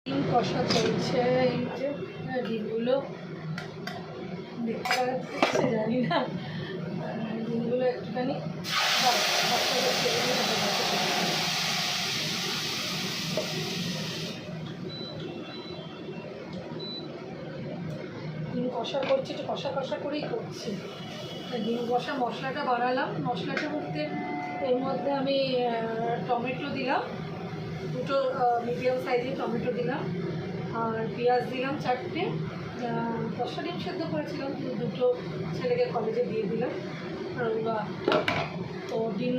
ডিম কষা চলছে। এই যে ডিমগুলো দেখতে পাচ্ছে জানি না, ডিমগুলো একটুখানি ডিম কষা করছি, একটু কষা কষা করেই করছি। ডিম কষা মশলাটা বানালাম। মশলাটা বলতে এর মধ্যে আমি টমেটো দিলাম, দুটো মিডিয়াম সাইজের টমেটো দিলাম, আর পেঁয়াজ দিলাম 4টে, 10টা ডিম সেদ্ধ করেছিলাম, দুটো ছেলেকে কলেজে দিয়ে দিলাম। আর তো ডিম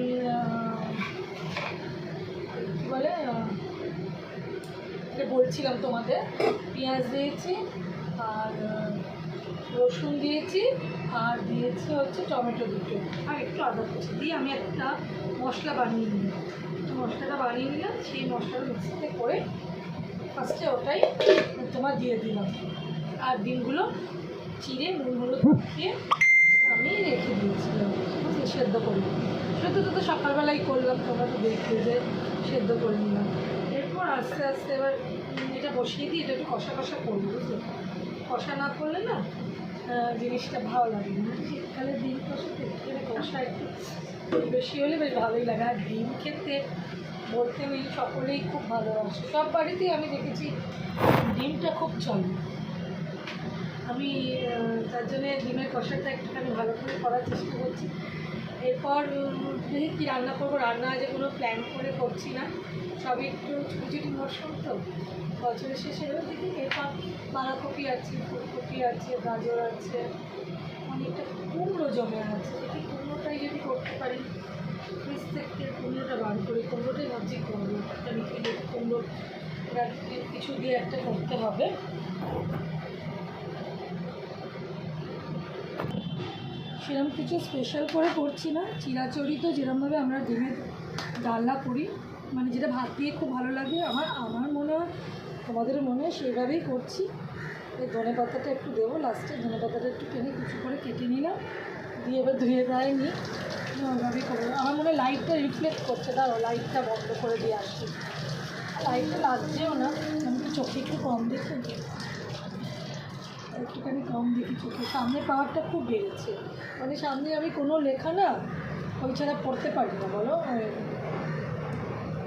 কী বলে বলছিলাম তোমাদের, পেঁয়াজ দিয়েছি আর রসুন দিয়েছি আর দিয়েছি হচ্ছে টমেটো দুটো আর একটু আদা কুচি দিয়ে আমি একটা মশলা বানিয়ে নিলাম। মশলাটা বানিয়ে নিলাম, সেই মশলাটা মিক্সিতে করে ফার্স্টে ওটাই তোমার দিয়ে দিলাম। আর ডিমগুলো চিড়ে নুন হলুদ দিয়ে আমি রেখে দিয়েছিলাম সেদ্ধ করে। সেটা তো সকালবেলাই করলাম, তোমরা তো দেখতে যে সেদ্ধ করে নিলাম। এরপর আস্তে আস্তে এবার এটা বসিয়ে দিই, এটা একটু কষা কষা করবো, বুঝলো? কষা না করলে না জিনিসটা ভালো লাগে না। শীতকালে ডিম কষা এখানে কষা একটু বেশি হলে বেশ ভালোই লাগে। আর ডিম খেতে বলতে ওই সকলেই খুব ভালোবাসে, সব বাড়িতেই আমি দেখেছি ডিমটা খুব চলে। আমি তার জন্যে ডিমের কষাটা একটুখানি ভালো করে করার চেষ্টা করছি। এরপর দেখি কী রান্না করবো। রান্না যে কোনো প্ল্যান করে করছি না, সবই একটু ছুটি মরশুম তো বছরের শেষে দেখি। এরপর বাঁধাকপি আছে, ফুলকপি আছে, গাজর আছে, অনেকটা কুমড়ো জমে আছে। দেখি কুমড়োটাই যদি করতে পারি, ফ্রিজ থেকে কুমড়োটা বার করি, কুমড়োটাই ভাবছি করবো। আমি কুমড়ো কিছু দিয়ে একটা করতে হবে। সেরকম কিছু স্পেশাল করে করছি না, চিরাচরি তো যেরকমভাবে আমরা ডিমের ডালনা করি, মানে যেটা ভাত দিয়ে খুব ভালো লাগে আমার মনে হয়, তোমাদের মনে হয় সেইভাবেই করছি। এই ধনে পাতাটা একটু দেবো লাস্টে, ধনে পাতাটা একটু টেনে কিছু করে কেটে নিলাম, দিয়ে এবার ধুয়ে দেয় নিই, ওইভাবেই করবো। আমার মনে হয় লাইটটা রিফ্লেক্ট করছে, দাঁড়ো লাইটটা বন্ধ করে দিয়ে আসছি। লাইটটা লাগছেও না, আমি তো চোখে একটু কম দেখি, একটুখানি কম দেখি চোখে। সামনে পাওয়ারটা খুব বেড়েছে, মানে সামনে আমি কোনো লেখা না ওই ছাড়া পড়তে পারি না, বলো,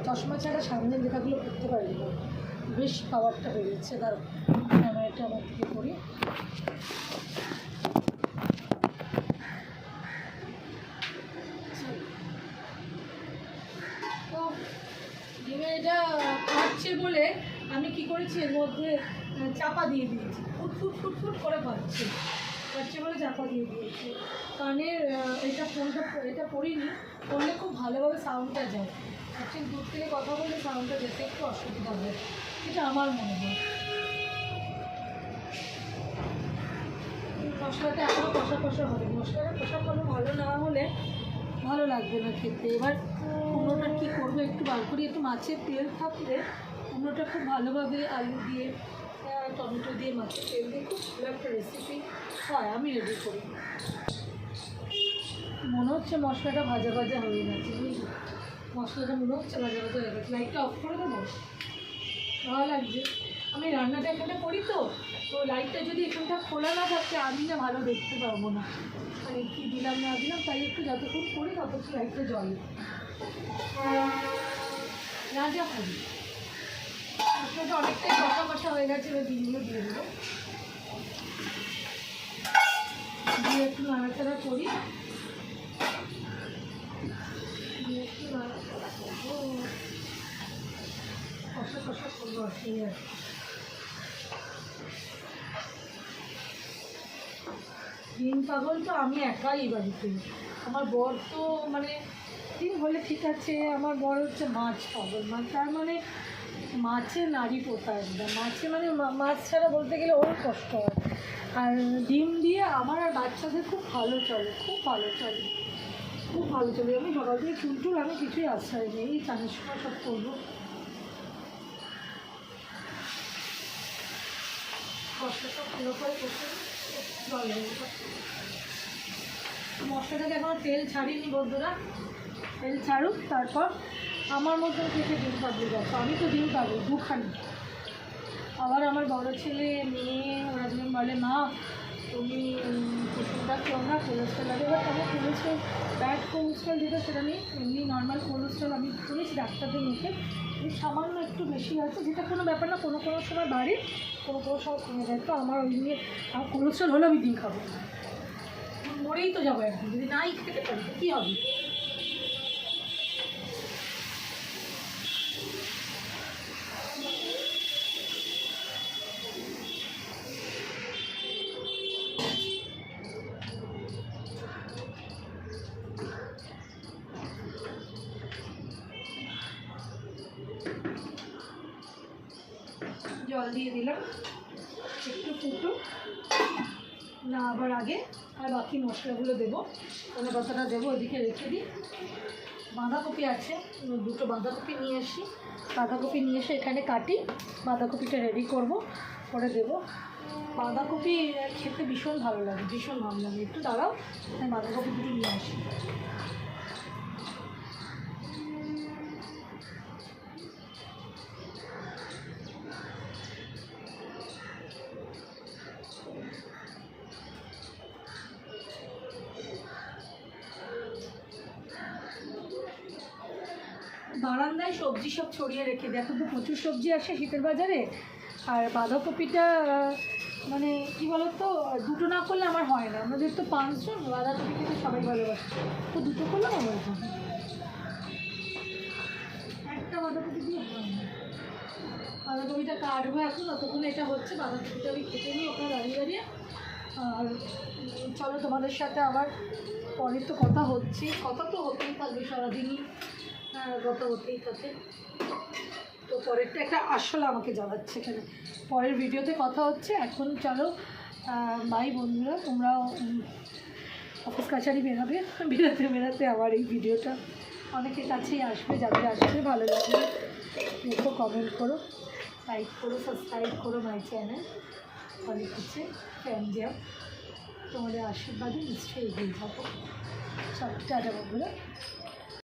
চশমা ছাড়া সামনের লেখাগুলো পড়তে পারি না, বেশ পাওয়ারটা বেড়েছে। তার ক্যামেরাটা আমার থেকে করি। তো ডিমে এটা খাচ্ছে বলে আমি কি করেছি, এর মধ্যে চাপা দিয়ে দিয়েছি, ফুট করে খাচ্ছে বলে চাপা দিয়ে দিয়েছি। কানের এটা পরিনি, পড়লে খুব ভালোভাবে সাউন্ডটা যায়। অ্যাকচুয়ালি দূর থেকে কথা বললে সাউন্ডটা যেতে একটু অসুবিধা হয়, এটা আমার মনে হয়। মশলাটা এখনও কষা কষা হবে, মশলাটা কষা করলে ভালো না হলে ভালো লাগবে না খেতে। এবার কুমড়োটা কী করবো, একটু বার করি, একটু মাছের তেল থাকলে কুমড়োটা খুব ভালোভাবে আলু দিয়ে টমেটো দিয়ে মাছের তেল দিয়ে খুব ভালো একটা রেসিপি হয়, আমি রেডি করি। মনে হচ্ছে মশলাটা ভাজা ভাজা হয়ে গেছে, বুঝলি? মশলাটা মনে হচ্ছে ভাজা ভাজা হয়ে গেছে। লাইটটা অফ করে দেবো, ভালো লাগছে। আমি রান্নাটা এখানে করি তো লাইটটা যদি এখানটা খোলা না থাকতে আমি না ভালো দেখতে পারবো না, মানে কী দিলাম না দিলাম, তাই একটু যতক্ষণ করি ততক্ষণ লাইটটা জ্বলে রাজা করি। মশলাটা অনেকটাই কষা কষা হয়ে গেছে, এবার ডিমগুলো দিয়ে দেবো, দিয়ে একটু নাড়াচাড়া করি, দিয়ে একটু নাড়াচাড়া করবো, কষা কষা করবো অসুবিধা। ডিম পাগল তো আমি একাই বাড়িতে, আমার বর তো মানে ডিম হলে ঠিক আছে, আমার বর হচ্ছে মাছ পাগল। তার মানে মাছে নাড়ি পোতা একদম, মাছে মানে মাছ ছাড়া বলতে গেলে ওর কষ্ট হয়। আর ডিম দিয়ে আমার আর বাচ্চাদের খুব ভালো চলে, খুব ভালো চলে, খুব ভালো চলে। আমি সকাল থেকে চুলটুল আমি কিছুই আশ্রয় নেই, এই চানের সময় সব করবো। কষ্টটা ভালো করে করতে জলে মশলাটাকে এখন তেল ছাড়িনি বন্ধুরা, তেল ছাড়ুক, তারপর আমার মতন থেকে ডিম পাবো। দেখো আমি তো ডিম পাবো দুখানি, আবার আমার বড় ছেলে মেয়ে ওরা যখন বলে মা তুমি কুসুমটা খেও না, কোলেস্ট্রল লাগে। এবার আমার কোলেস্ট্রল ব্যাড কোলেস্ট্রল যেটা সেটা নেই, এমনি নর্মাল কোলেস্ট্রল আমি শুনেছি ডাক্তারদের মুখে সামান্য একটু বেশি আছে, যেটা কোনো ব্যাপার না, কোনো কোনো সময় বাড়ে, কোনো কোনো সময় কমে যায়। তো আমার ওই নিয়ে আমার কোলেস্ট্রল হলে আমি ডিম খাবো, মরেই তো যাবো একদিন, যদি নাই খেতে পারি তো কী হবে। জল দিয়ে দিলাম, একটু ফুটো না আবার আগে, আর বাকি মশলাগুলো দেবো। ধনে পাতাটা দেবো, ওইদিকে রেখে দিই। বাঁধাকপি আছে, দুটো বাঁধাকপি নিয়ে আসি, বাঁধাকপি নিয়ে এসে এখানে কাটি, বাঁধাকপিটা রেডি করব, করে দেবো। বাঁধাকপি খেতে ভীষণ ভালো লাগে, ভীষণ ভালো লাগে। একটু দাঁড়াও, আমি বাঁধাকপি দুটো নিয়ে আসি। বারান্দায় সবজি সব ছড়িয়ে রেখে দিই, এখন তো প্রচুর সবজি আসে শীতের বাজারে। আর বাঁধাকপিটা মানে কী বলতো, দুটো না করলে আমার হয় না, আমাদের তো 5 জন, বাঁধাকপি খেতে সবাই ভালোবাসে, তো দুটো করলে আমার হয় না, একটা বাঁধাকপি দিয়ে হয় না। বাঁধাকপিটা কাটবো এখন, ততক্ষণ এটা হচ্ছে, বাঁধাকপিটা আমি খেতে নিই ওখানে দাঁড়িয়ে দাঁড়িয়ে। আর চলো তোমাদের সাথে আবার পরে তো কথা হচ্ছে, কথা তো হতেই থাকবে সারাদিনই, কথা হতেই থাকে। তো পরেরটা একটা আসলে আমাকে জ্বালাচ্ছে এখানে, পরের ভিডিওতে কথা হচ্ছে। এখন চলো বাই বন্ধুরা, তোমরাও অফিস কাছারি বেরোবে, বেরোতে বেরোতে আমার এই ভিডিওটা অনেকের কাছেই আসবে, যাদের আসবে ভালো লাগবে দেখো, কমেন্ট করো, লাইক করো, সাবস্ক্রাইব করো মাই চ্যানেল। অনেক কিছু ফ্যান যাও, তোমাদের আশীর্বাদে নিশ্চয়ই এগিয়ে যাবো। চলো টাটা বন্ধুরা।